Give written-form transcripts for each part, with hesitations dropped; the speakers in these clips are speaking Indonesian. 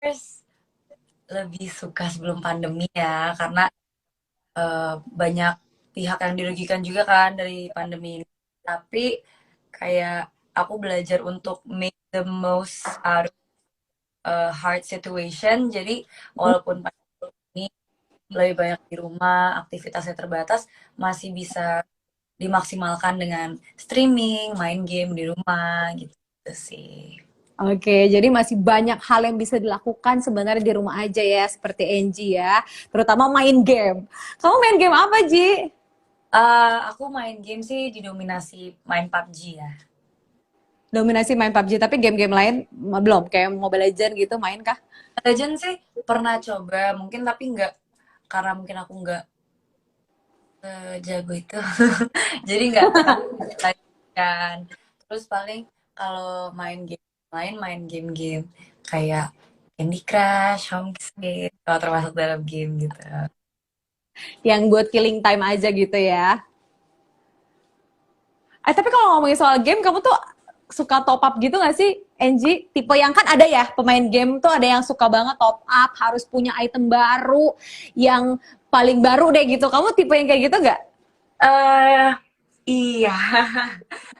First, lebih suka sebelum pandemi ya, karena banyak pihak yang dirugikan juga kan dari pandemi ini. Tapi kayak aku belajar untuk make the most out of hard situation. Jadi walaupun pandemi ini lebih banyak di rumah, aktivitasnya terbatas, masih bisa dimaksimalkan dengan streaming, main game di rumah gitu sih. Oke, jadi masih banyak hal yang bisa dilakukan sebenarnya di rumah aja ya, seperti Angie ya. Terutama main game. Kamu main game apa, Ji? Aku main game sih didominasi main PUBG ya. Dominasi main PUBG, tapi game-game lain belum? Kayak Mobile Legends gitu, main kah? Legend sih pernah coba, mungkin tapi nggak, karena mungkin aku nggak jago itu. Jadi nggak terlalu kan. Terus paling kalau main game lain, main game-game kayak Candy Crush, Homespeed, kalau termasuk dalam game gitu. Yang buat killing time aja gitu ya. Tapi kalau ngomongin soal game, kamu tuh suka top up gitu gak sih, Angie? Tipe yang kan ada ya, pemain game tuh ada yang suka banget top up, harus punya item baru, yang paling baru deh gitu. Kamu tipe yang kayak gitu gak? eh iya,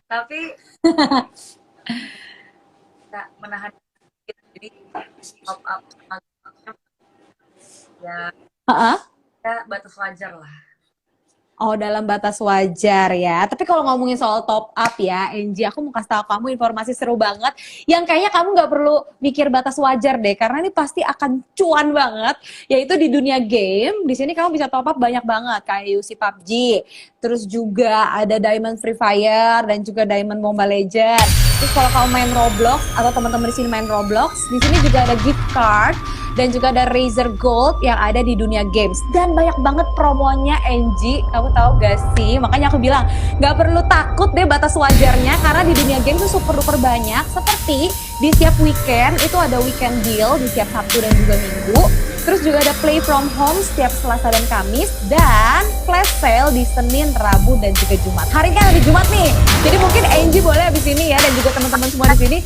tapi nggak menahan diri. Jadi top up sama ya, Heeh. ya batas wajar lah. Oh, dalam batas wajar ya. Tapi kalau ngomongin soal top up ya, Angie, aku mau kasih tahu kamu informasi seru banget yang kayaknya kamu nggak perlu mikir batas wajar deh, karena ini pasti akan cuan banget. Yaitu di dunia game, di sini kamu bisa top up banyak banget kayak UC PUBG, terus juga ada Diamond Free Fire dan juga Diamond Mobile Legends. Terus kalau kamu main Roblox atau teman-teman di sini main Roblox, di sini juga ada gift card dan juga ada Razer Gold yang ada di dunia games. Dan banyak banget promonya, Angie. Kamu tahu gak sih? Makanya aku bilang, gak perlu takut deh batas wajarnya, karena di dunia game tuh super duper banyak. Seperti di setiap weekend, itu ada weekend deal di setiap Sabtu dan juga Minggu. Terus juga ada play from home setiap Selasa dan Kamis. Dan flash sale di Senin, Rabu, dan juga Jumat. Hari kan hari Jumat nih. Jadi mungkin Angie boleh abis ini ya, dan juga teman-teman semua di sini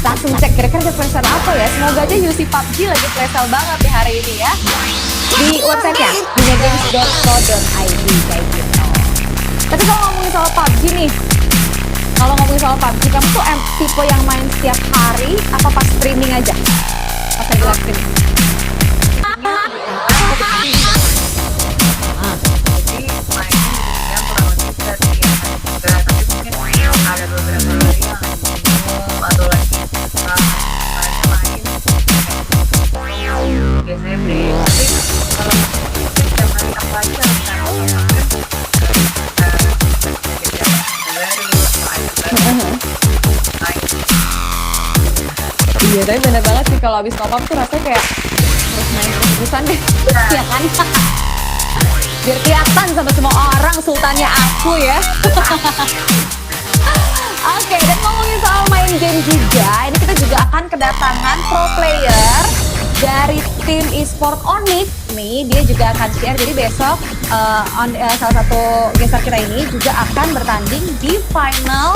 langsung cek kira-kira ada flash sale apa ya. Semoga aja UC PUBG lagi flash sale banget di hari ini ya. Di websitenya duniagames.co.id kayak gitu. Tapi kalau ngomongin soal PUBG nih, kalau ngomongin soal PUBG, kamu tuh tipe yang main setiap hari apa pas streaming aja? Pas lagi live streaming? Jadi main yang kurang lebih dari yang juga, tapi mungkin ada beberapa hari yang minum atau lagi main biasanya break. Tapi kalau setiap hari apa aja Iya, tapi bener banget sih kalau habis top up tuh rasanya kayak terus main terus-terusan deh. Ya kan? Biar kelihatan sama semua orang sultannya aku ya. Oke, dan ngomongin soal main game juga, ini kita juga akan kedatangan pro player dari tim e-sport Onyx nih. Dia juga akan share, jadi besok salah satu geser kita ini juga akan bertanding di final,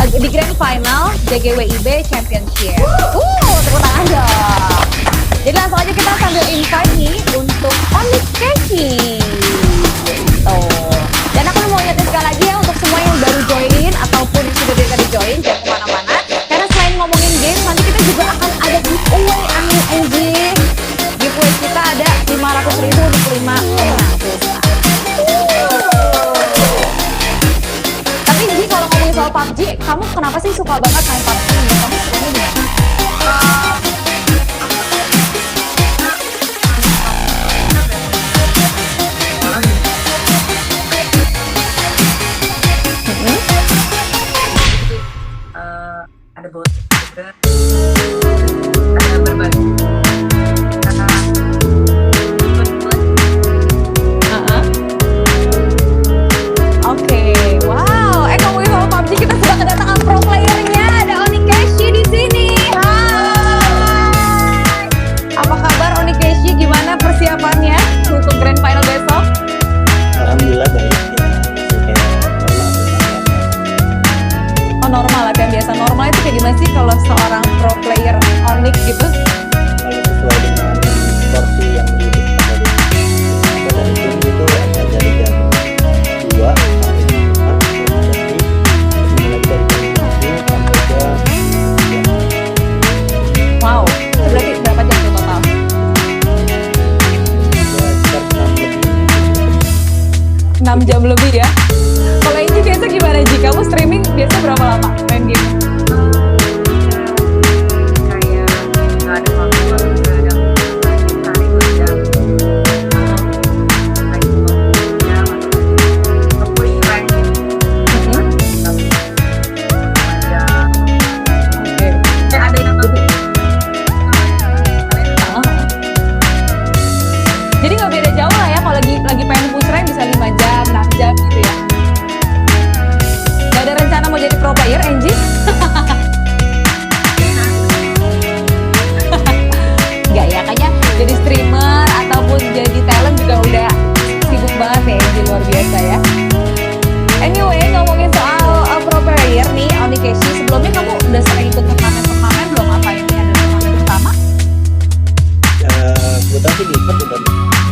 di grand final JGWIB Championship. Tepuk tangan dong. Jadi langsung aja kita sambil invite nih untuk Onyx Casey. Gitu. Dan aku mau ingetin sekali lagi ya, untuk semua yang baru join ataupun yang sudah dari join, jangan kemana-mana. Karena selain ngomongin game, nanti kita juga akan ada giveaway, Angie. Giveaway kita ada 500.000 untuk 5 pemenang pulsa. Tapi Ji, kalau ngomongin soal PUBG, kamu kenapa sih suka banget main PUBG? Kamu sukanya gimana? ada bot juga, ada berbagai Oke, wow. Ngomongin soal PUBG, kita sudah kedatangan pro playernya. Ada Onikeshi di sini. Hai. Apa kabar Onikeshi? Gimana persiapannya untuk grand final besok? Alhamdulillah baik ya. Kayak normal. Oh, normal latihan biasa. Normal itu kayak gimana sih kalau seorang pro player jam lebih ya. Kalau ini biasa gimana Ji? Kamu streaming biasa berapa lama main game? Kayak nggak ada waktu, nggak ada hari 2 jam, lagi 2 jam, nge-push rank Mhm. 2 jam. Oke. Ada yang Jadi, kalian jadi nggak beda jauh lah ya kalau lagi pengen push rank bisa 5 jam, 6 jam gitu ya. Gak ada rencana mau jadi pro player, Angie? Nggak ya, kayaknya jadi streamer ataupun jadi talent juga udah sibuk banget ya Angie, luar biasa ya. Anyway, ngomongin soal pro player nih, Onikeshi, sebelumnya kamu udah sering ikut turnamen-turnamen belum? Apa ini ada turnamen utama? Kebetulan sih di Perth udah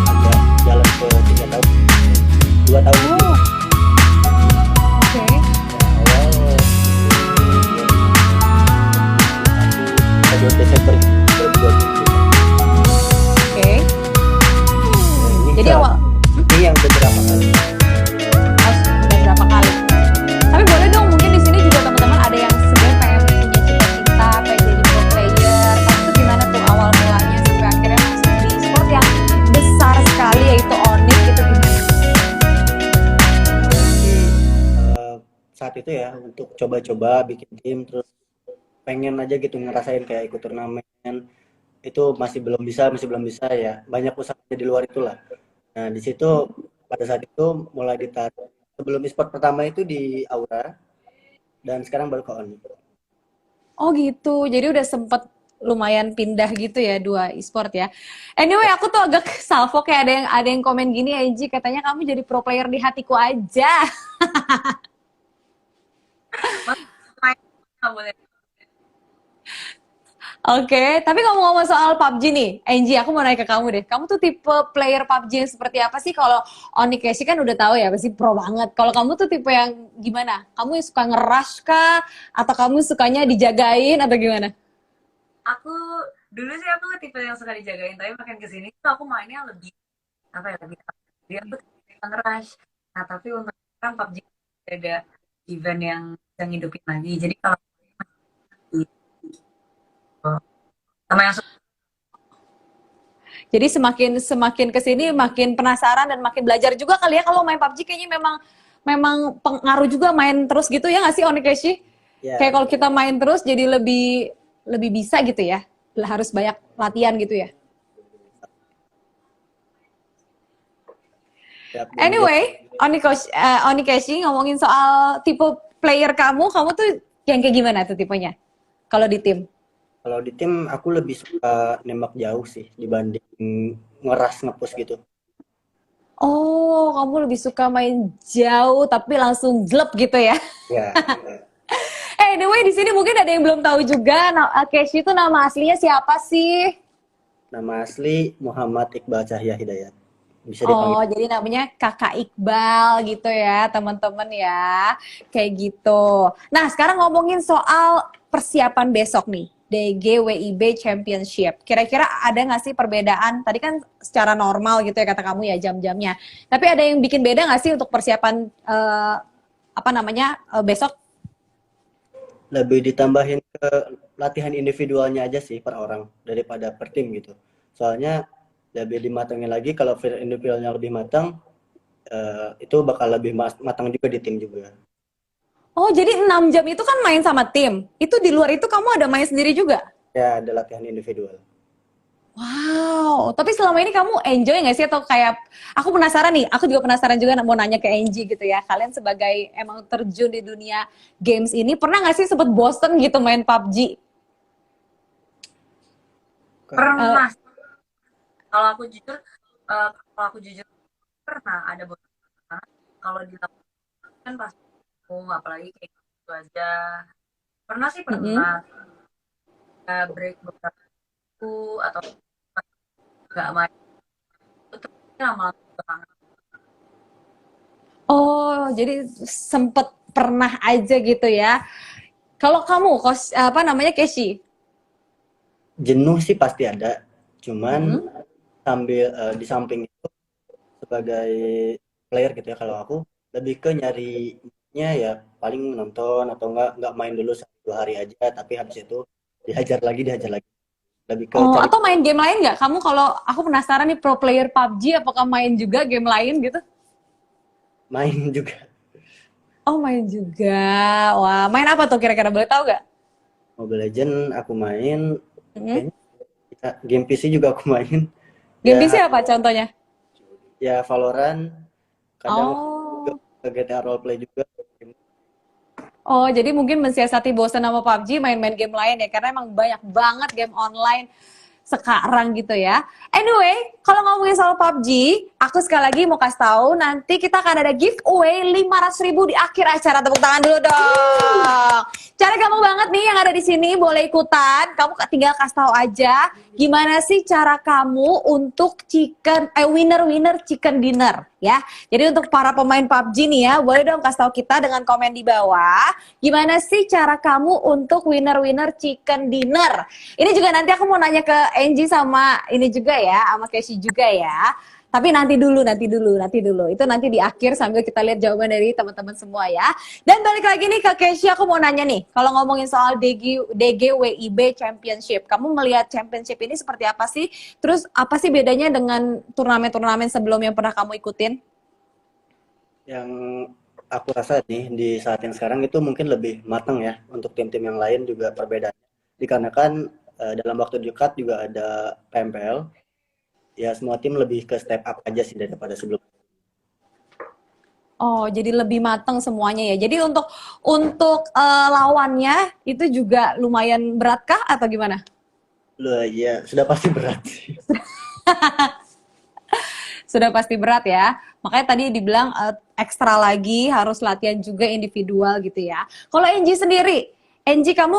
agak jalan ke 3 tahun, 2 tahun lebih. Oh, oke. Awal 2 Desember 2020. Oke. Ini Jadi awal ini yang beberapa kali. udah berapa kali? Tapi boleh dong, mungkin di sini juga teman-teman ada yang sebenarnya pengen punya cita-cita pengen jadi pro player. Tapi itu gimana tuh awal mulanya sampai akhirnya masuk di sport yang besar sekali yaitu Onyx, itu gimana? Jadi saat itu ya untuk coba-coba bikin tim, terus pengen aja gitu ngerasain kayak ikut turnamen, itu masih belum bisa ya, banyak usahanya di luar itulah. Nah di situ pada saat itu mulai ditarik, sebelum e-sport pertama itu di Aura dan sekarang baru ke On. Oh gitu, jadi udah sempet lumayan pindah gitu ya dua e-sport ya. Anyway, aku tuh agak salvo kayak ada yang komen gini, Angie, katanya kamu jadi pro player di hatiku aja. main nggak boleh. Oke, tapi ngomong-ngomong soal PUBG nih, Angie, aku mau nanya ke kamu deh. Kamu tuh tipe player PUBG yang seperti apa sih? Kalau Onikeshi kan udah tahu ya, pasti pro banget. Kalau kamu tuh tipe yang gimana? Kamu yang suka nge-rush kah? Atau kamu sukanya dijagain atau gimana? Aku dulu sih aku tipe yang suka dijagain, tapi makin kesini tuh aku mainnya lebih apa ya, lebih dia aku tipe nge-rush. Nah tapi untuk sekarang PUBG ada event yang bisa ngidupin lagi, jadi kalau sama yang Jadi semakin kesini makin penasaran dan makin belajar juga kali ya kalau main PUBG kayaknya memang pengaruh juga main terus gitu ya nggak sih Onikeshi? Ya, Kayak kalau kita main terus jadi lebih bisa gitu ya. Harus banyak latihan gitu ya. ya, Anyway, Onikeshi ngomongin soal tipe player kamu tuh yang kayak gimana tuh tipenya? Kalau di tim? kalau di tim aku lebih suka nembak jauh sih dibanding ngeras ngepush gitu. Oh, kamu lebih suka main jauh tapi langsung glep gitu ya? Ya, Anyway, di sini mungkin ada yang belum tahu juga. Keshi itu nama aslinya siapa sih? nama asli Muhammad Iqbal Cahya Hidayat. Bisa dipanggil. Oh, jadi namanya Kakak Iqbal gitu ya, teman-teman ya. Kayak gitu. Nah, sekarang ngomongin soal persiapan besok nih. DGWIB Championship. Kira-kira ada nggak sih perbedaan? Tadi kan secara normal gitu ya kata kamu ya jam-jamnya. Tapi ada yang bikin beda nggak sih untuk persiapan besok? Lebih ditambahin ke latihan individualnya aja sih per orang daripada per tim gitu. Soalnya lebih dimatangin lagi, kalau individualnya lebih matang, itu bakal lebih matang juga di tim juga. Oh, jadi 6 jam itu kan main sama tim. Itu di luar itu kamu ada main sendiri juga? Ya, ada latihan individual. Wow, tapi selama ini kamu enjoy nggak sih atau kayak aku penasaran nih, aku juga penasaran juga mau nanya ke Angie gitu ya. Kalian sebagai emang terjun di dunia games ini pernah nggak sih sempet bosen gitu main PUBG? pernah. Kalau aku jujur pernah ada beberapa, kalau dilakukan kan pas apalagi kayak gitu aja. Pernah sih pernah break beberapa waktu atau nggak main, itu lama-lama kangen. Oh, jadi sempet pernah aja gitu ya. Kalau kamu, Keshi? Jenuh sih pasti ada, cuman sambil di samping itu sebagai player gitu ya. Kalau aku lebih ke nyarinya ya paling nonton atau enggak main dulu 1 2 hari aja, tapi habis itu dihajar lagi. Lebih ke Oh, cari atau main game lain nggak? Kamu kalau aku penasaran nih pro player PUBG, apakah main juga game lain gitu? main juga. Oh, main juga. Wah, main apa tuh kira-kira boleh tahu nggak? Mobile Legend aku main, Hmm? kayaknya game PC juga aku main. Game PC Ya apa contohnya? ya Valorant, kadang juga Oh, GTA Roleplay juga. oh, jadi mungkin mensiasati bosan sama PUBG, main-main game lain ya, karena emang banyak banget game online sekarang gitu ya. Anyway, kalau ngomongin soal PUBG, aku sekali lagi mau kasih tahu nanti kita akan ada giveaway 500.000 di akhir acara. Tepuk tangan dulu dong. Cara gampang banget nih yang ada di sini boleh ikutan. Kamu tinggal kasih tahu aja gimana sih cara kamu untuk winner chicken dinner ya. Jadi untuk para pemain PUBG nih ya, boleh dong kasih tahu kita dengan komen di bawah gimana sih cara kamu untuk winner chicken dinner. Ini juga nanti aku mau nanya ke Angie sama ini juga ya, sama Casey juga ya. Tapi nanti dulu. Itu nanti di akhir sambil kita lihat jawaban dari teman-teman semua ya. Dan balik lagi nih ke Casey, aku mau nanya nih, kalau ngomongin soal DGWIB Championship, kamu melihat championship ini seperti apa sih? Terus apa sih bedanya dengan turnamen-turnamen sebelum yang pernah kamu ikutin? Yang aku rasa nih di saat yang sekarang itu mungkin lebih matang ya untuk tim-tim yang lain juga perbedaannya. Dikarenakan dalam waktu dekat juga ada PMPL, ya semua tim lebih ke step up aja sih daripada sebelum. Oh, jadi lebih matang semuanya ya. Jadi untuk lawannya itu juga lumayan beratkah atau gimana? Loh, ya sudah pasti berat sih. Sudah pasti berat ya. Makanya tadi dibilang ekstra lagi harus latihan juga individual gitu ya. Kalau Angie sendiri, Angie kamu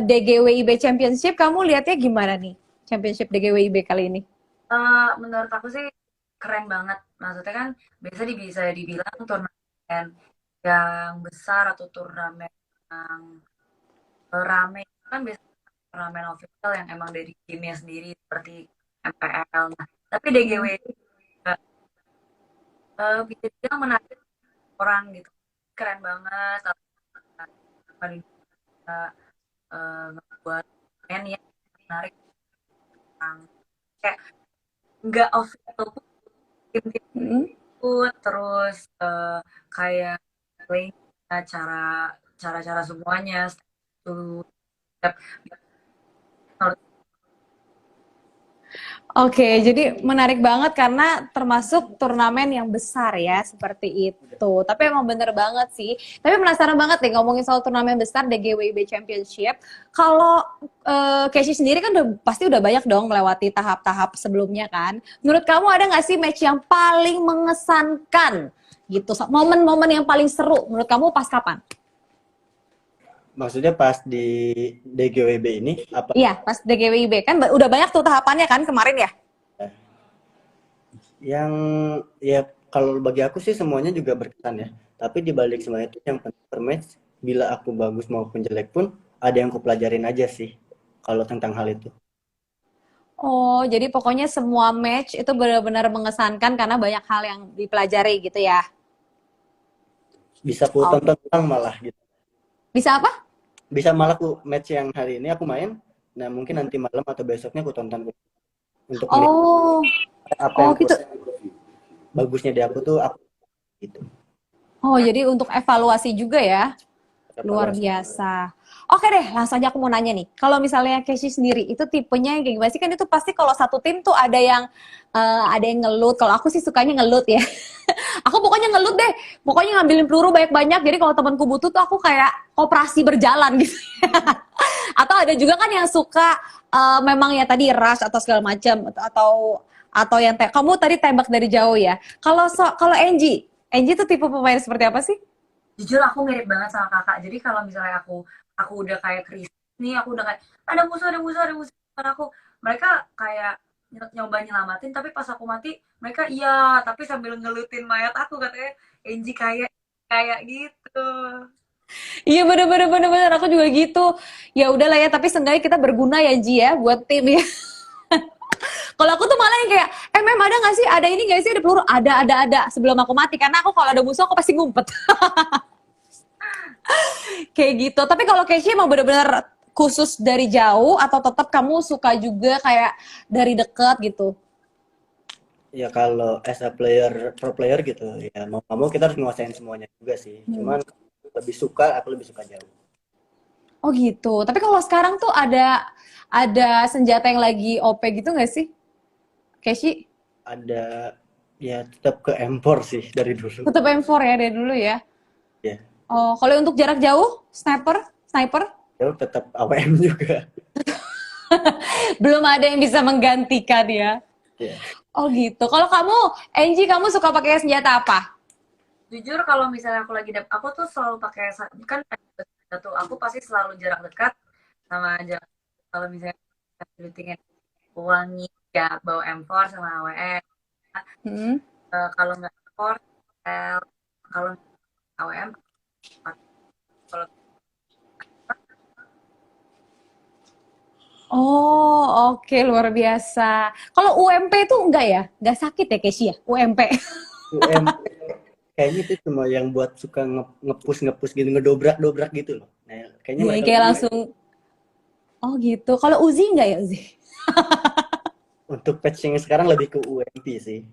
DGWIB Championship kamu lihatnya gimana nih? Championship DGWIB kali ini. Menurut aku sih keren banget. Maksudnya kan biasa bisa dibilang turnamen yang besar atau turnamen yang rame itu kan biasanya turnamen official yang emang dari timnya sendiri seperti MPL. Nah, tapi DGW juga bisa dibilang menarik orang gitu. Keren banget. Paling bisa ngebuat main yang menarik orang. Kayak nggak official pun tim-tim Hmm. ikut terus kayak play cara cara semuanya tuh Oke, jadi menarik banget karena termasuk turnamen yang besar ya, seperti itu. Tapi emang bener banget sih. Tapi penasaran banget nih ngomongin soal turnamen besar DGWIB Championship. Kalau Casey sendiri kan pasti udah banyak dong melewati tahap-tahap sebelumnya kan. Menurut kamu ada nggak sih match yang paling mengesankan gitu? Momen-momen yang paling seru menurut kamu pas kapan? Maksudnya pas di DGWB ini apa Iya, pas DGWIB kan udah banyak tuh tahapannya kan kemarin ya? yang ya kalau bagi aku sih semuanya juga berkesan ya. Tapi di balik semua itu yang penting per match bila aku bagus maupun jelek pun ada yang kupelajarin aja sih kalau tentang hal itu. Oh, jadi pokoknya semua match itu benar-benar mengesankan karena banyak hal yang dipelajari gitu ya. Bisa ku Oh, tonton ulang malah gitu. bisa apa? Bisa malah ku match yang hari ini aku main, nah mungkin nanti malam atau besoknya aku tonton untuk melihat Oh, apa oh yang gitu. bagusnya di aku tuh apa gitu. Oh, jadi untuk evaluasi juga ya. Luar Evaluasi. biasa. Oke deh, langsung aja aku mau nanya nih. Kalau misalnya Casey sendiri, itu tipenya yang kayak gimana sih? Kan itu pasti kalau satu tim tuh ada yang ngelut. Kalau aku sih sukanya ngelut ya. Aku pokoknya ngelut deh. Pokoknya ngambilin peluru banyak-banyak. Jadi kalau temanku butuh tuh aku kayak operasi berjalan gitu. Atau ada juga kan yang suka memang ya tadi rush atau segala macam atau yang kamu tadi tembak dari jauh ya. Kalau Angie tuh tipe pemain seperti apa sih? jujur aku mirip banget sama kakak jadi kalau misalnya aku udah kayak Chris nih aku udah kayak ada musuh depan aku mereka kayak nyoba nyelamatin tapi pas aku mati mereka iya tapi sambil ngelutin mayat aku katanya Angie kayak kayak gitu. Iya bener-bener aku juga gitu. Ya udahlah ya, tapi seenggaknya kita berguna ya Ji ya buat tim ya. Kalau aku tuh malah yang kayak, Mem ada nggak sih? Ada ini nggak sih? Ada peluru? Ada. Sebelum aku mati, karena aku kalau ada musuh aku pasti ngumpet. Kayak gitu. Tapi kalau Keisha emang bener-bener khusus dari jauh atau tetap kamu suka juga kayak dari dekat gitu? Ya kalau as a player, pro player gitu, ya mau nggak mau kita harus nguasain semuanya juga sih. Hmm. Cuman aku lebih suka jauh. Oh gitu. Tapi kalau sekarang tuh ada senjata yang lagi OP gitu nggak sih, Keshi? Ada, ya tetap ke M4 sih dari dulu. Tetap M4 ya dari dulu ya. Ya, Oh, kalau untuk jarak jauh, sniper, jauh tetap AWM juga. belum ada yang bisa menggantikan ya. Ya. Oh gitu. Kalau kamu, Angie, kamu suka pakai senjata apa? Jujur kalau misalnya aku lagi aku tuh selalu pakai kan ada tuh aku pasti selalu jarak dekat sama jarak kalau misalnya shootingnya wangi ya bawa M4 sama AWM. Hmm. Kalau nggak M4 kalau AWM kalau Oh, oke, luar biasa. Kalau UMP itu enggak ya? Enggak sakit ya, Keshi ya? UMP. UM kayaknya itu cuma yang buat suka ngepus gitu, ngedobrak gitu loh. Nah, kayaknya Iya, mereka kayak langsung. Oh gitu. Kalau Uzi enggak ya, Uzi? untuk patching sekarang lebih ke UMP sih.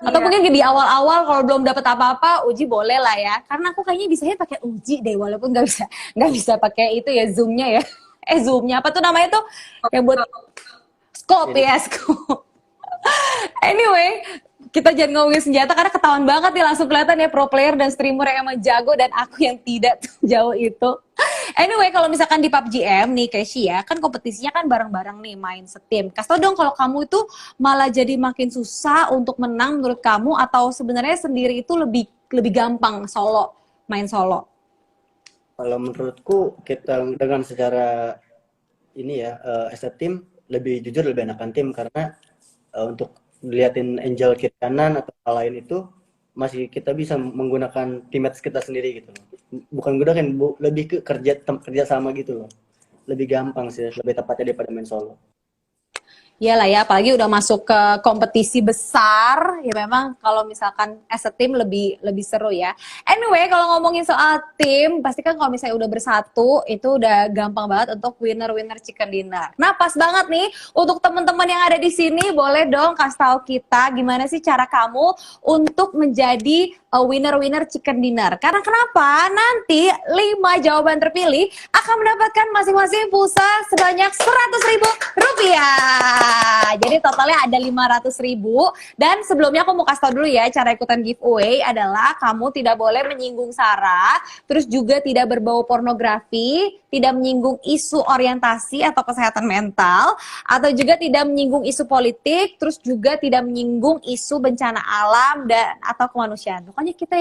Atau iya mungkin di awal-awal kalau belum dapat apa-apa, Uji boleh lah ya. Karena aku kayaknya bisanya pakai Uji deh, walaupun nggak bisa pakai itu ya zoomnya ya. Zoomnya apa tuh namanya tuh? Yang buat scope Jadi ya, scope. Anyway, kita jangan ngomongin senjata karena ketahuan banget nih langsung kelihatan ya pro player dan streamer yang emang jago dan aku yang tidak tuh jauh itu. Anyway, kalau misalkan di PUBG M nih Keshi ya, kan kompetisinya kan bareng-barang nih main setim. Kasih tau dong kalau kamu itu malah jadi makin susah untuk menang menurut kamu atau sebenarnya sendiri itu lebih lebih gampang main solo. kalau menurutku kita dengan secara ini ya, as a team lebih jujur lebih enakan tim karena untuk diliatin angel kiri kanan atau hal lain itu masih kita bisa menggunakan teammates kita sendiri gitu loh. Bukan gunakan lebih ke kerja sama gitu loh. Lebih gampang sih, lebih tepatnya daripada main solo. Iyalah ya, apalagi udah masuk ke kompetisi besar, ya memang kalau misalkan as a team lebih lebih seru ya. Anyway, kalau ngomongin soal tim, pasti kan kalau misalnya udah bersatu, itu udah gampang banget untuk winner-winner chicken dinner. Nah, pas banget nih untuk teman-teman yang ada di sini, boleh dong kasih tahu kita gimana sih cara kamu untuk menjadi winner-winner chicken dinner. Karena kenapa? Nanti 5 jawaban terpilih akan mendapatkan masing-masing pulsa sebanyak Rp100.000. Jadi totalnya ada 500.000. Dan sebelumnya aku mau kasih tau dulu ya, cara ikutan giveaway adalah kamu tidak boleh menyinggung sara, terus juga tidak berbau pornografi, tidak menyinggung isu orientasi atau kesehatan mental, atau juga tidak menyinggung isu politik, terus juga tidak menyinggung isu bencana alam dan atau kemanusiaan. Pokoknya kita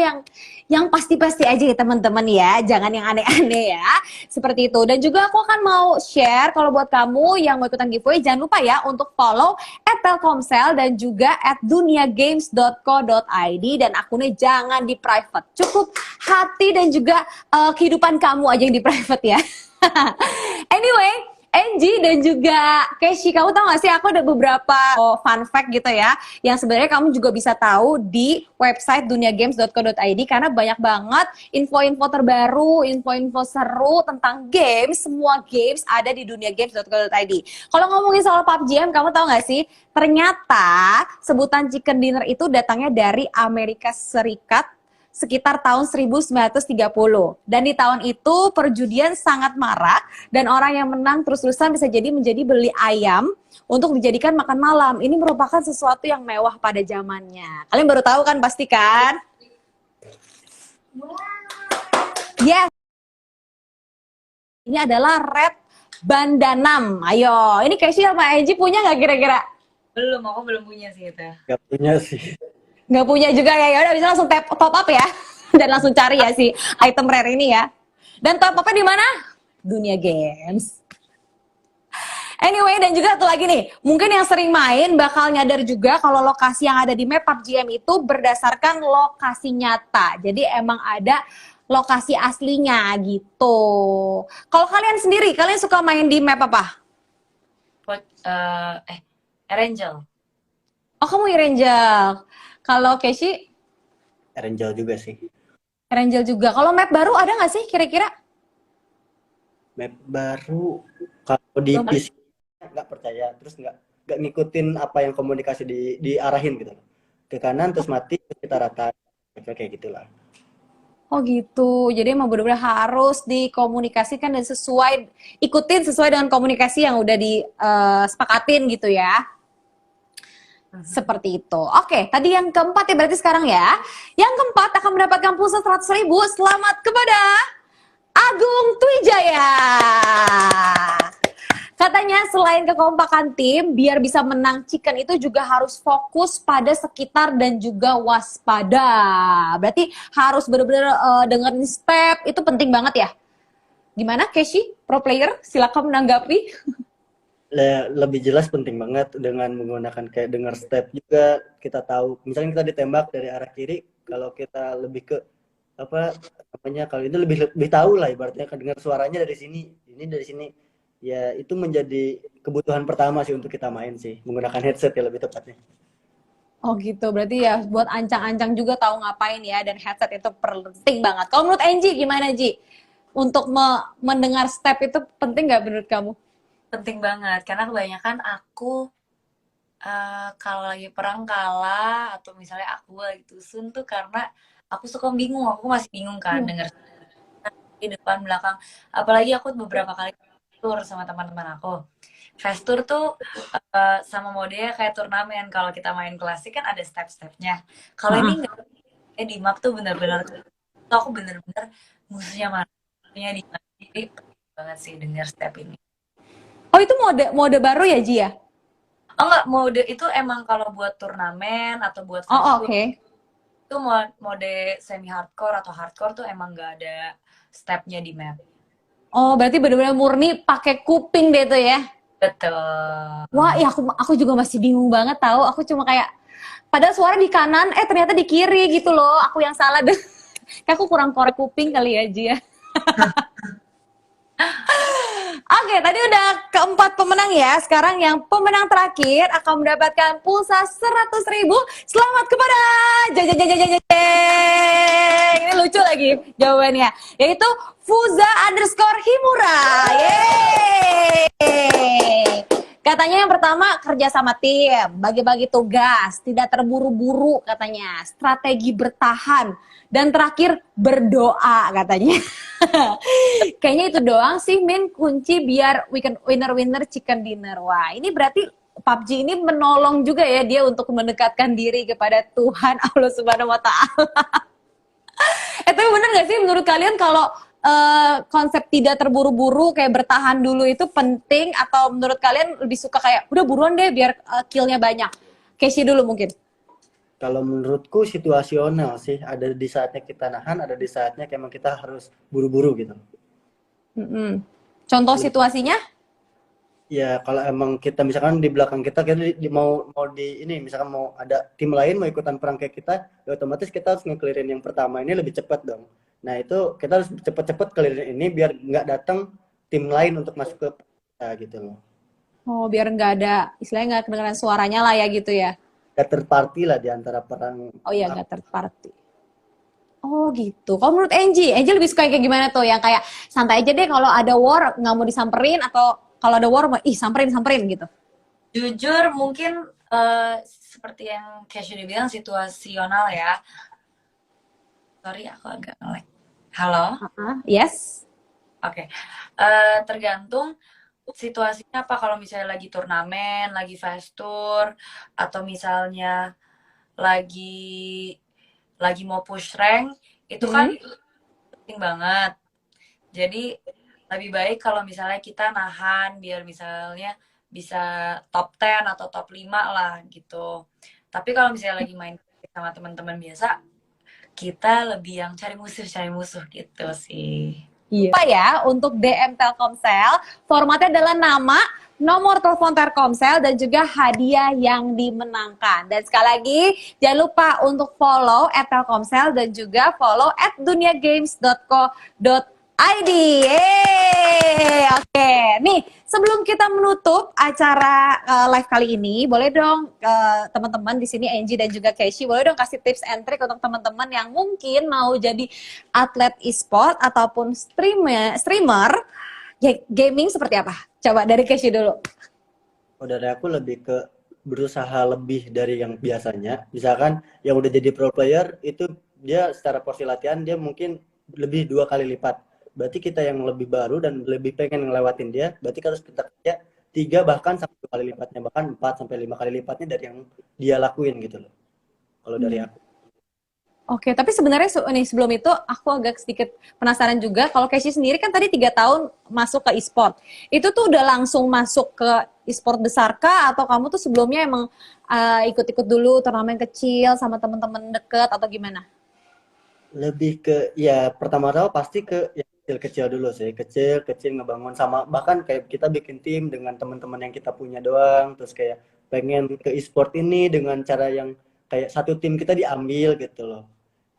yang pasti-pasti aja ya teman-teman ya, jangan yang aneh-aneh ya. Seperti itu. Dan juga aku akan mau share kalau buat kamu yang mau ikutan giveaway, jangan lupa ya untuk follow @telkomsel dan juga @duniagames.co.id dan akunnya jangan di private. Cukup hati dan juga kehidupan kamu aja yang di private ya. Anyway, Angie dan juga Keshi, kamu tahu gak sih aku ada beberapa fun fact gitu ya, yang sebenarnya kamu juga bisa tahu di website duniagames.co.id karena banyak banget info-info terbaru, info-info seru tentang games, semua games ada di duniagames.co.id. Kalau ngomongin soal PUBG, kamu tahu gak sih, ternyata sebutan chicken dinner itu datangnya dari Amerika Serikat sekitar tahun 1930. Dan di tahun itu perjudian sangat marak dan orang yang menang terus-terusan bisa jadi menjadi beli ayam untuk dijadikan makan malam. Ini merupakan sesuatu yang mewah pada zamannya. Kalian baru tahu kan pasti kan? Yes. Ini adalah Red Bandanam. Ayo, ini Casey sama Angie punya nggak kira-kira? belum aku belum punya sih itu. Gak punya sih. Nggak punya juga ya, udah bisa langsung top up ya. Dan langsung cari ya si item rare ini ya. Dan top upnya di mana? Dunia Games. Anyway, dan juga satu lagi nih, mungkin yang sering main bakal nyadar juga kalau lokasi yang ada di map PUBG M itu berdasarkan lokasi nyata. Jadi emang ada lokasi aslinya gitu. Kalau kalian sendiri, kalian suka main di map apa? Erangel. Oh, kamu Irangel. Kalau Keshi, Angel juga sih. Irangel juga. Kalau map baru ada nggak sih kira-kira? Map baru kalau di Belum. PC nggak percaya, terus nggak ngikutin apa yang komunikasi diarahin gitu. Ke kanan terus mati, terus kita rata. Kayak gitulah. Oh gitu. Jadi emang benar-benar harus dikomunikasikan dan ikutin sesuai dengan komunikasi yang udah disepakatin gitu ya. Seperti itu. Oke, tadi yang keempat ya berarti sekarang ya. Yang keempat akan mendapatkan pulsa 100.000. Selamat kepada Agung Twijaya. Katanya selain kekompakan tim, biar bisa menang chicken itu juga harus fokus pada sekitar dan juga waspada. Berarti harus benar-benar dengerin step, itu penting banget ya. Gimana Keshi, pro player? Silakan menanggapi. Lebih jelas penting banget dengan menggunakan kayak dengar step juga. Kita tahu misalnya kita ditembak dari arah kiri, kalau kita lebih ke apa namanya, kalau itu lebih tahu lah ibaratnya, kan dengar suaranya dari sini, ini dari sini ya. Itu menjadi kebutuhan pertama sih untuk kita main sih, menggunakan headset ya lebih tepatnya. Oh gitu, berarti ya buat ancang-ancang juga tahu ngapain ya, dan headset itu penting banget. Kalau menurut Angie gimana Ji? Untuk mendengar step itu penting nggak menurut kamu? Penting banget karena kebanyakan aku kalau lagi perang kalah atau misalnya aku lagi tusun tuh karena aku suka bingung, aku masih bingung kan Hmm. denger di depan belakang. Apalagi aku beberapa kali tour sama teman-teman aku. Fast tour tuh sama modenya kayak turnamen. Kalau kita main klasik kan ada step-stepnya. Kalau Heeh. ini nggak, di map tuh bener-bener tuh aku bener-bener musuhnya mana, musuhnya di mana. Jadi penting banget sih denger step ini. Oh itu mode baru ya Ji ya? Oh enggak, mode itu emang kalau buat turnamen atau buat fast Oh tour oke. itu mode semi hardcore atau hardcore tuh emang nggak ada stepnya di map. Oh berarti benar-benar murni pakai kuping deh tuh ya? Betul. Wah ya aku juga masih bingung banget tahu. Aku cuma kayak padahal suara di kanan, ternyata di kiri gitu loh. Aku yang salah deh. Kayak aku kurang korek kuping kali ya Ji ya. Oke, tadi udah keempat pemenang ya. Sekarang yang pemenang terakhir akan mendapatkan pulsa 100.000. Selamat kepada jeng, jeng, jeng, jeng, jeng, jeng. Ini lucu lagi jawabannya. Yaitu Fuza_Himura. Yeay. Katanya yang pertama kerja sama tim, bagi-bagi tugas, tidak terburu-buru katanya, strategi bertahan, dan terakhir berdoa katanya. Kayaknya itu doang sih Min kunci biar weekend winner chicken dinner. Wah, ini berarti PUBG ini menolong juga ya dia untuk mendekatkan diri kepada Tuhan Allah Subhanahu wa taala. Tapi bener gak sih menurut kalian kalau konsep tidak terburu-buru kayak bertahan dulu itu penting, atau menurut kalian lebih suka kayak udah buruan deh biar kill-nya banyak? Casey dulu mungkin. Kalau menurutku situasional sih, ada di saatnya kita nahan, ada di saatnya emang kita harus buru-buru gitu. Contoh Jadi, situasinya? ya kalau emang kita misalkan di belakang kita mau di ini, misalkan mau ada tim lain mau ikutan perang kayak kita, ya otomatis kita harus ngeklirin yang pertama ini lebih cepat dong. Nah itu kita harus cepet-cepet clearin ini biar nggak datang tim lain untuk masuk ke kita gitu loh. Oh, biar nggak ada, istilahnya nggak kedengeran suaranya lah ya gitu ya. Gak terparty lah di antara perang. Oh iya, nggak third party. Oh gitu. Kalau menurut Angie lebih suka kayak gimana tuh? Yang kayak santai aja deh kalau ada war nggak mau disamperin, atau kalau ada war samperin gitu. Jujur mungkin seperti yang Casey bilang situasional ya. Sorry aku agak nge-lag. Halo? Yes. Oke. Tergantung situasinya apa, kalau misalnya lagi turnamen, lagi fast tour, atau misalnya lagi mau push rank, itu kan penting banget. Jadi lebih baik kalau misalnya kita nahan biar misalnya bisa top 10 atau top 5 lah gitu. Tapi kalau misalnya lagi main sama teman-teman biasa, kita lebih yang cari musuh gitu sih. Iya. Lupa ya, untuk DM Telkomsel, formatnya adalah nama, nomor telepon Telkomsel, dan juga hadiah yang dimenangkan. Dan sekali lagi, jangan lupa untuk follow @telkomsel dan juga follow @duniagames.co.id. ID. Oke. Nih, sebelum kita menutup acara live kali ini, boleh dong teman-teman di sini Angie dan juga Casey, boleh dong kasih tips and trick untuk teman-teman yang mungkin mau jadi atlet e-sport ataupun streamer gaming seperti apa? Coba dari Casey dulu. Kalau dari aku lebih ke berusaha lebih dari yang biasanya. Misalkan yang udah jadi pro player itu dia secara porsi latihan dia mungkin lebih 2 kali lipat. Berarti kita yang lebih baru dan lebih pengen ngelewatin dia, berarti harus kita kerja 3 bahkan sampai 2 kali lipatnya, bahkan 4 sampai 5 kali lipatnya dari yang dia lakuin gitu loh. Kalau dari aku. Oke, tapi sebenarnya nih sebelum itu aku agak sedikit penasaran juga. Kalau Casey sendiri kan tadi 3 tahun masuk ke e-sport. Itu tuh udah langsung masuk ke e-sport besar kah? Atau kamu tuh sebelumnya emang ikut-ikut dulu turnamen kecil sama teman-teman deket atau gimana? Lebih ke ya pertama-tama pasti ke yang kecil-kecil dulu sih, kecil-kecil ngebangun sama bahkan kayak kita bikin tim dengan teman-teman yang kita punya doang, terus kayak pengen ke e-sport ini dengan cara yang kayak satu tim kita diambil gitu loh.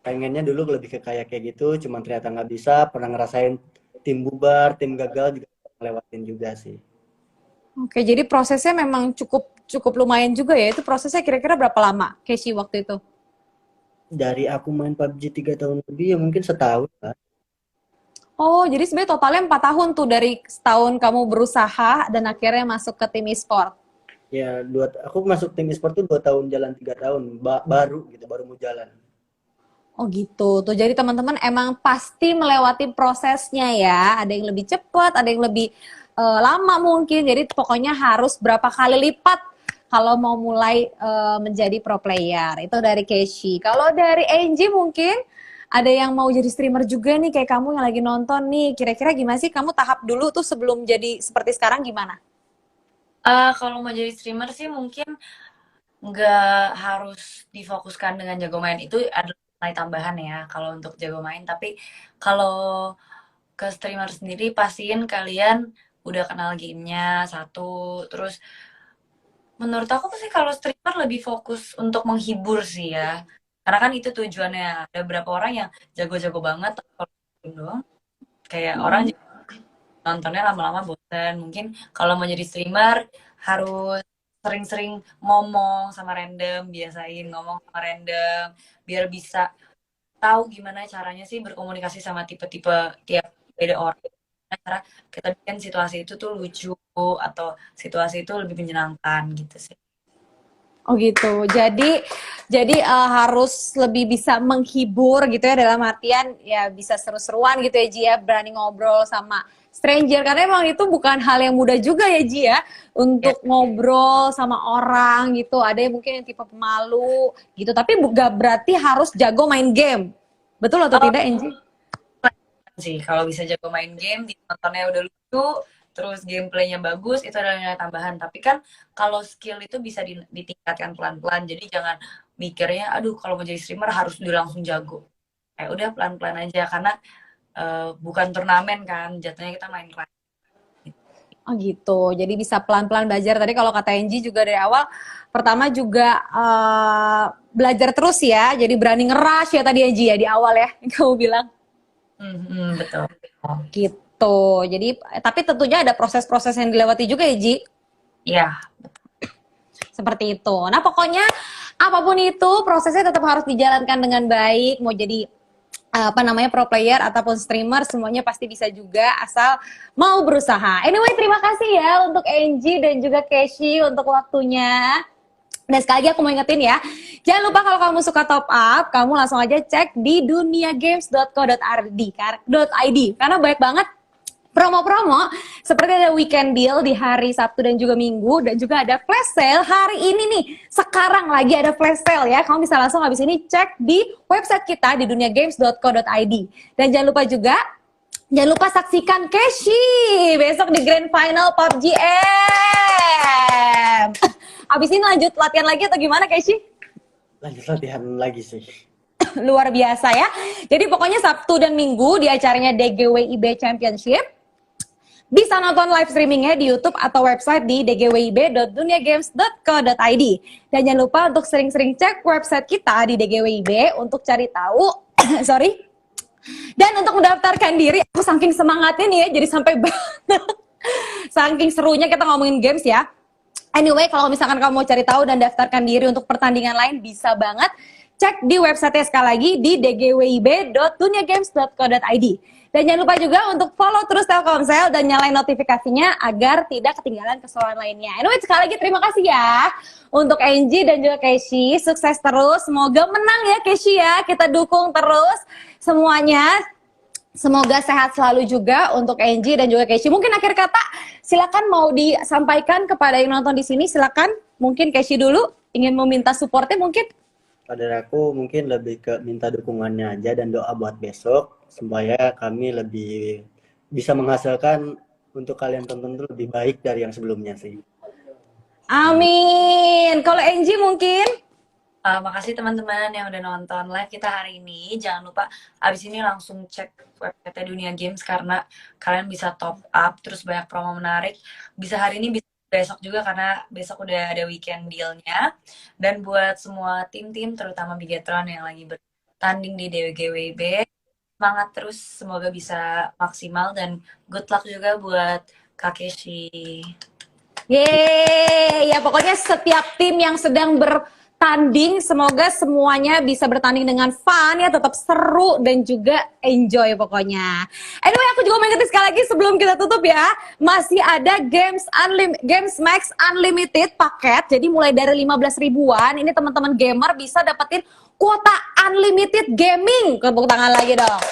Pengennya dulu lebih ke kayak gitu, cuman ternyata nggak bisa, pernah ngerasain tim bubar, tim gagal juga lewatin juga sih. Oke, jadi prosesnya memang cukup lumayan juga ya. Itu prosesnya kira-kira berapa lama, Casey waktu itu? Dari aku main PUBG 3 tahun lebih ya mungkin setahun lah. Oh, jadi sebenarnya totalnya 4 tahun tuh dari setahun kamu berusaha dan akhirnya masuk ke tim e-sport. Ya aku masuk tim e-sport tuh 2 tahun jalan 3 tahun baru gitu, baru mau jalan. Oh gitu. Tuh jadi teman-teman emang pasti melewati prosesnya ya. Ada yang lebih cepat, ada yang lebih lama mungkin. Jadi pokoknya harus berapa kali lipat kalau mau mulai menjadi pro player. Itu dari Casey. Kalau dari Angie mungkin ada yang mau jadi streamer juga nih kayak kamu yang lagi nonton nih. Kira-kira gimana sih kamu tahap dulu tuh sebelum jadi seperti sekarang gimana? Kalau mau jadi streamer sih mungkin nggak harus difokuskan dengan jago main, itu adalah nilai tambahan ya kalau untuk jago main. Tapi kalau ke streamer sendiri pastiin kalian udah kenal gamenya satu. Terus menurut aku sih kalau streamer lebih fokus untuk menghibur sih ya, karena kan itu tujuannya. Ada beberapa orang yang jago-jago banget tapi kalau game doang kayak orang nontonnya lama-lama bosan. Mungkin kalau mau jadi streamer harus sering-sering ngomong sama random, biasain ngomong sama random biar bisa tahu gimana caranya sih berkomunikasi sama tipe-tipe tiap beda orang. Gimana cara kita bikin situasi itu tuh lucu atau situasi itu lebih menyenangkan gitu sih. Oh gitu. Jadi harus lebih bisa menghibur gitu ya dalam artian ya bisa seru-seruan gitu ya Ji ya, berani ngobrol sama stranger karena emang itu bukan hal yang mudah juga ya Ji ya untuk ngobrol sama orang gitu. Ada yang mungkin yang tipe pemalu gitu, tapi gak berarti harus jago main game. Betul atau Oh, tidak Angie? sih kalau bisa jago main game, ditontonnya udah lucu, terus gameplaynya bagus, itu adalah nilai tambahan. Tapi kan kalau skill itu bisa ditingkatkan pelan-pelan, jadi jangan mikirnya aduh kalau mau jadi streamer harus udah langsung jago. Kayak udah pelan-pelan aja karena bukan turnamen kan, jatuhnya kita main kelas. Oh gitu, jadi bisa pelan-pelan belajar. Tadi kalau kata Angie juga dari awal, pertama juga belajar terus ya, jadi berani ngerush ya tadi Angie ya di awal ya, kamu bilang. Betul. Gitu. Jadi tapi tentunya ada proses-proses yang dilewati juga ya, Ji. Iya. Seperti itu. Nah, pokoknya apapun itu prosesnya tetap harus dijalankan dengan baik. Mau jadi pro player ataupun streamer semuanya pasti bisa juga asal mau berusaha. Anyway, terima kasih ya untuk Angie dan juga Casey untuk waktunya. Dan sekali lagi aku mau ingetin ya, jangan lupa kalau kamu suka top up, kamu langsung aja cek di duniagames.co.id karena banyak banget promo-promo seperti ada weekend deal di hari Sabtu dan juga Minggu dan juga ada flash sale hari ini nih. Sekarang lagi ada flash sale ya. Kamu bisa langsung habis ini cek di website kita di duniagames.co.id. Dan jangan lupa saksikan Casey besok di Grand Final PUBG M. Abis ini lanjut latihan lagi atau gimana Casey? Lanjut latihan lagi sih. Luar biasa ya. Jadi pokoknya Sabtu dan Minggu di acaranya DGWIB Championship. Bisa nonton live streamingnya di YouTube atau website di dgwib.duniagames.co.id. Dan jangan lupa untuk sering-sering cek website kita di DGWIB untuk cari tahu Dan untuk mendaftarkan diri, aku saking semangatnya nih ya, jadi sampai saking serunya kita ngomongin games ya. Anyway, kalau misalkan kamu mau cari tahu dan daftarkan diri untuk pertandingan lain, bisa banget cek di website sekali lagi di dgwib.duniagames.co.id. Dan jangan lupa juga untuk follow terus Telkomsel dan nyalain notifikasinya agar tidak ketinggalan keseruan lainnya. Anyway, sekali lagi terima kasih ya untuk Angie dan juga Keshi. Sukses terus, semoga menang ya Keshi ya. Kita dukung terus semuanya. Semoga sehat selalu juga untuk Angie dan juga Keshi. Mungkin akhir kata silakan mau disampaikan kepada yang nonton di sini. Silakan, mungkin Keshi dulu ingin meminta supportnya mungkin. Pada aku mungkin lebih ke minta dukungannya aja dan doa buat besok supaya kami lebih bisa menghasilkan untuk kalian tonton tuh lebih baik dari yang sebelumnya sih. Amin. Kalau Angie mungkin? Makasih teman-teman yang udah nonton live kita hari ini. Jangan lupa abis ini langsung cek website Dunia Games karena kalian bisa top up, terus banyak promo menarik. Bisa hari ini, bisa besok juga karena besok udah ada weekend deal-nya. Dan buat semua tim-tim, terutama Bigetron yang lagi bertanding di DWGWIB, semangat terus, semoga bisa maksimal dan good luck juga buat Kakeshi. Yeay, ya pokoknya setiap tim yang sedang bertanding, semoga semuanya bisa bertanding dengan fun ya, tetap seru dan juga enjoy pokoknya. Anyway, aku juga mau ingetin sekali lagi sebelum kita tutup ya, masih ada Games Max Unlimited paket, jadi mulai dari 15 ribuan, ini teman-teman gamer bisa dapetin kuota unlimited gaming. Tepuk tangan lagi dong.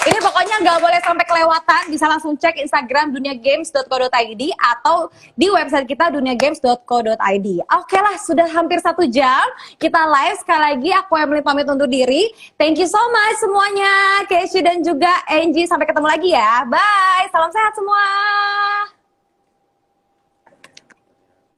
Ini pokoknya nggak boleh sampai kelewatan, bisa langsung cek Instagram duniagames.co.id atau di website kita duniagames.co.id. Oke lah, sudah hampir 1 jam kita live. Sekali lagi aku Emily pamit undur diri. Thank you so much semuanya, Keshi dan juga Angie. Sampai ketemu lagi ya. Bye, salam sehat semua.